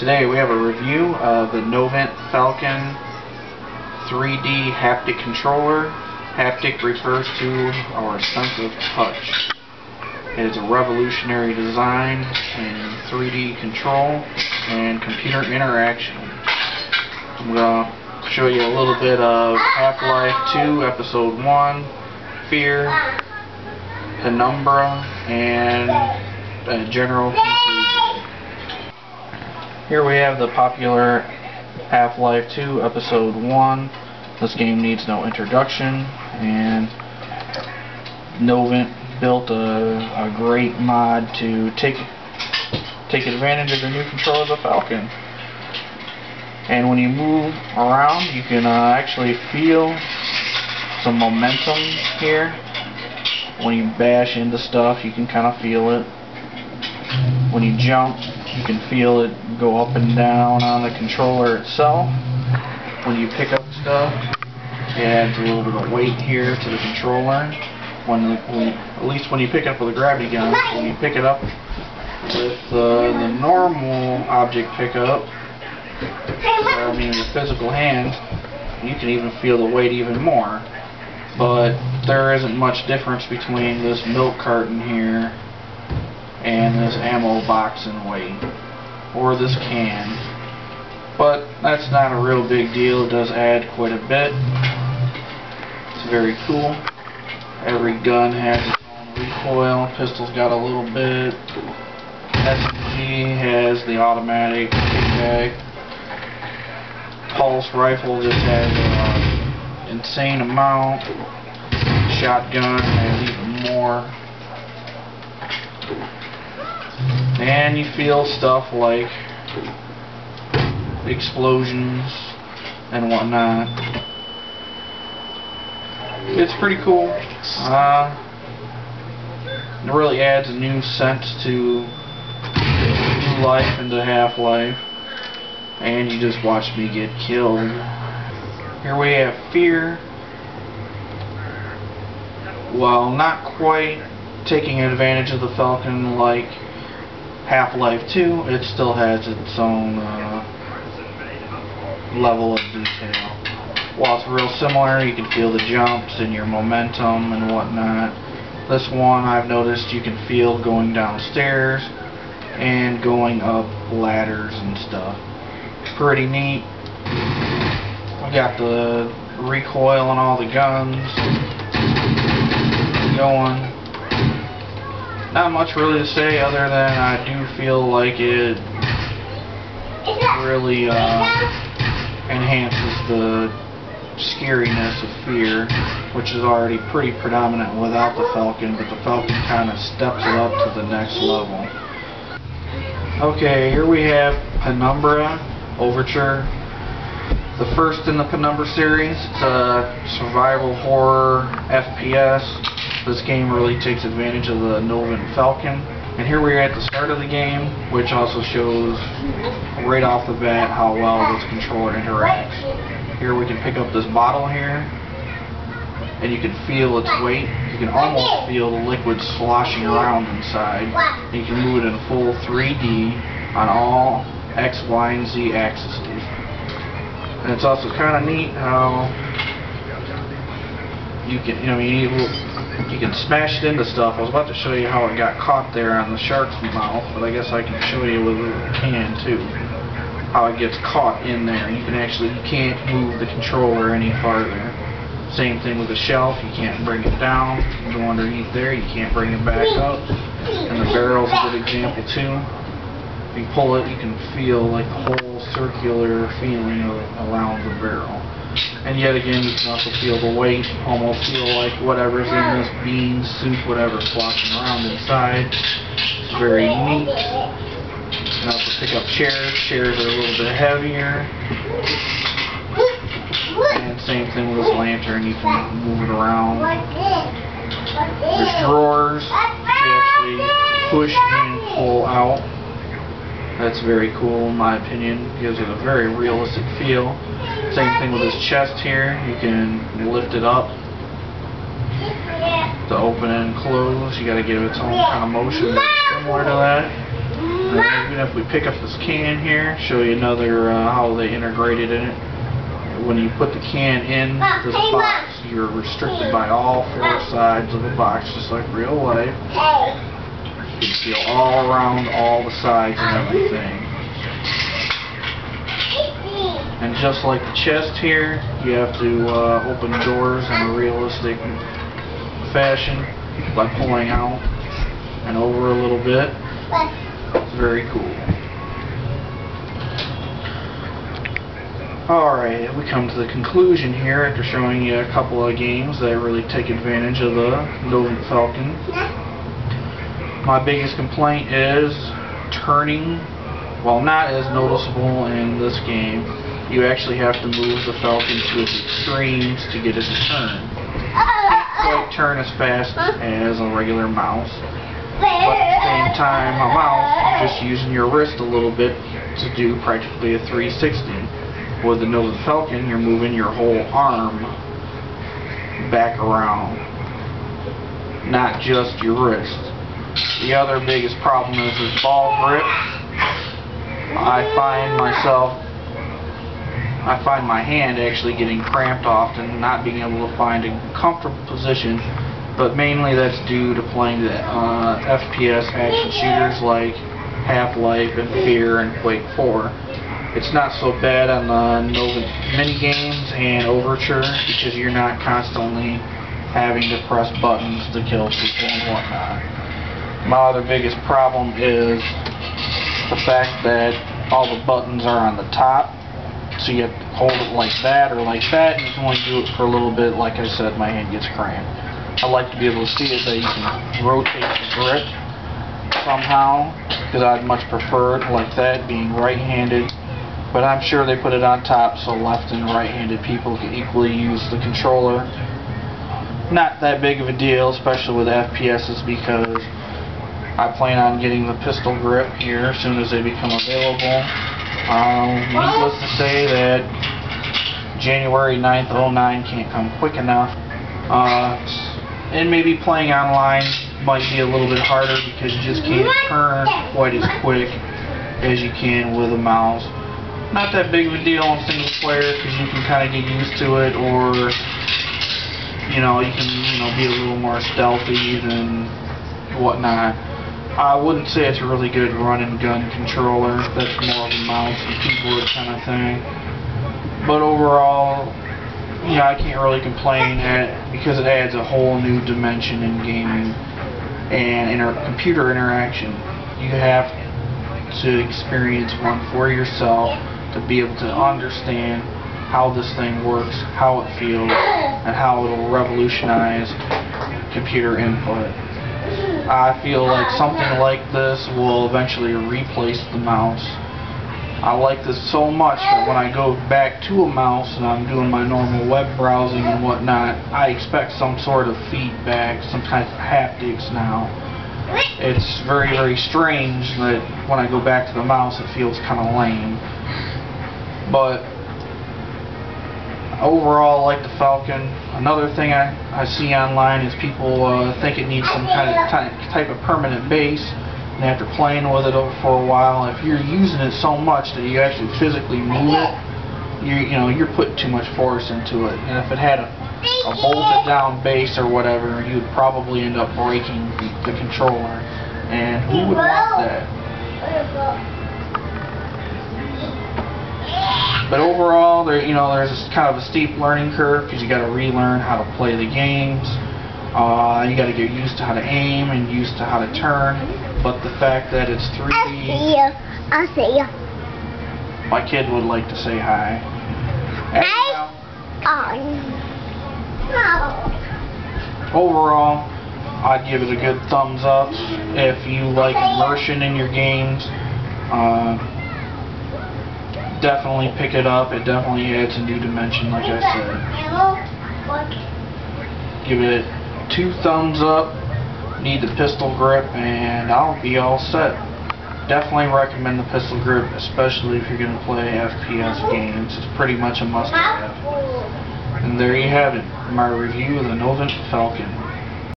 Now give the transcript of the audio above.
Today we have a review of the Novint Falcon 3D haptic controller. Haptic refers to our sense of touch. It is a revolutionary design in 3D control and computer interaction. I'm going to show you a little bit of Half-Life 2 Episode 1, F.E.A.R, Penumbra, and a general conclusion. Here we have the popular Half-Life 2 Episode 1. This game needs no introduction, and Novint built a great mod to take advantage of the new control of the Falcon. And when you move around, you can actually feel some momentum here. When you bash into stuff, you can kind of feel it. When you jump, you can feel it go up and down on the controller itself. When you pick up stuff, it adds a little bit of weight here to the controller. At least when you pick it up with a gravity gun, when you pick it up with the normal object pickup, I mean your physical hand, you can even feel the weight even more. But there isn't much difference between this milk carton here and this ammo box in weight, or this can. But that's not a real big deal. It does add quite a bit. It's very cool. Every gun has its own recoil. Pistol's got a little bit. SMG has the automatic kickback. Pulse rifle just has an insane amount. Shotgun has even more. And you feel stuff like explosions and whatnot. It's pretty cool. It really adds a new sense to new life into Half-Life. And you just watched me get killed. Here we have F.E.A.R. While not quite taking advantage of the Falcon like Half-Life 2, it still has its own level of detail. While it's real similar, you can feel the jumps and your momentum and whatnot. This one I've noticed you can feel going downstairs and going up ladders and stuff. Pretty neat. We got the recoil on all the guns going. Not much really to say other than I do feel like it really enhances the scariness of F.E.A.R, which is already pretty predominant without the Falcon, but the Falcon kind of steps it up to the next level. Okay, here we have Penumbra Overture. The first in the Penumbra series. It's a survival horror FPS. This game really takes advantage of the Novint Falcon. And here we are at the start of the game, which also shows right off the bat how well this controller interacts. Here we can pick up this bottle here, and you can feel its weight. You can almost feel the liquid sloshing around inside. And you can move it in full 3D on all X, Y, and Z axes. And it's also kind of neat how you can, you can smash it into stuff. I was about to show you how it got caught there on the shark's mouth, but I guess I can show you with a can too. How it gets caught in there. You can't move the controller any farther. Same thing with the shelf. You can't bring it down. You go underneath there. You can't bring it back up. And the barrel's a good example too. If you pull it, you can feel like the whole circular feeling around the barrel. And yet again, you can also feel the weight, almost feel like whatever's in this bean, soup, whatever, flopping around inside. It's very neat. You can also pick up chairs. Chairs are a little bit heavier. And same thing with this lantern, you can move it around. There's drawers that you actually push and pull out. That's very cool in my opinion. Gives it a very realistic feel. Same thing with this chest here. You can lift it up to open and close. You got to give it its own kind of motion similar to that. Even if we pick up this can here, show you another how they integrated in it. When you put the can in this box, you're restricted by all four sides of the box, just like real life. You can feel all around all the sides and everything. And just like the chest here, you have to open doors in a realistic fashion by pulling out and over a little bit. It's very cool. Alright, we come to the conclusion here after showing you a couple of games that really take advantage of the Novint Falcon. My biggest complaint is turning, while not as noticeable in this game. You actually have to move the Falcon to its extremes to get it to turn. It can't quite turn as fast as a regular mouse, but at the same time a mouse, you're just using your wrist a little bit to do practically a 360. With the Novint Falcon, you're moving your whole arm back around, not just your wrist. The other biggest problem is this ball grip. I find my hand actually getting cramped often, not being able to find a comfortable position, but mainly that's due to playing the FPS action shooters like Half-Life and F.E.A.R. and Quake 4. It's not so bad on the Novint minigames and Overture because you're not constantly having to press buttons to kill people and whatnot. My other biggest problem is the fact that all the buttons are on the top. So you have to hold it like that or like that, and you can only do it for a little bit. Like I said, my hand gets cramped. I like to be able to see it that you can rotate the grip somehow, because I'd much prefer it like that, being right-handed. But I'm sure they put it on top so left and right-handed people can equally use the controller. Not that big of a deal, especially with FPSs, because I plan on getting the pistol grip here as soon as they become available. Needless to say that January 9th, 09 can't come quick enough. And maybe playing online might be a little bit harder because you just can't turn quite as quick as you can with a mouse. Not that big of a deal in single player because you can kind of get used to it, or you can be a little more stealthy than whatnot. I wouldn't say it's a really good run and gun controller. That's more of a mouse and keyboard kind of thing. But overall, I can't really complain because it adds a whole new dimension in gaming and computer interaction. You have to experience one for yourself to be able to understand how this thing works, how it feels, and how it will revolutionize computer input. I feel like something like this will eventually replace the mouse. I like this so much that when I go back to a mouse and I'm doing my normal web browsing and whatnot, I expect some sort of feedback, some kind of haptics now. It's very, very strange that when I go back to the mouse it feels kind of lame. But overall, I like the Falcon. Another thing I see online is people think it needs some kind of type of permanent base, and after playing with it for a while, if you're using it so much that you actually physically move it, you're putting too much force into it. And if it had a bolted down base or whatever, you'd probably end up breaking the controller. And who would want that? But overall, there's kind of a steep learning curve because you got to relearn how to play the games. You got to get used to how to aim and used to how to turn. But the fact that it's 3D, I'll see you. My kid would like to say hi. Overall, I'd give it a good thumbs up. If you like immersion in your games, definitely pick it up. It definitely adds a new dimension, like I said. Give it 2 thumbs up. Need the pistol grip, and I'll be all set. Definitely recommend the pistol grip, especially if you're going to play FPS games. It's pretty much a must-have. And there you have it, my review of the Novint Falcon.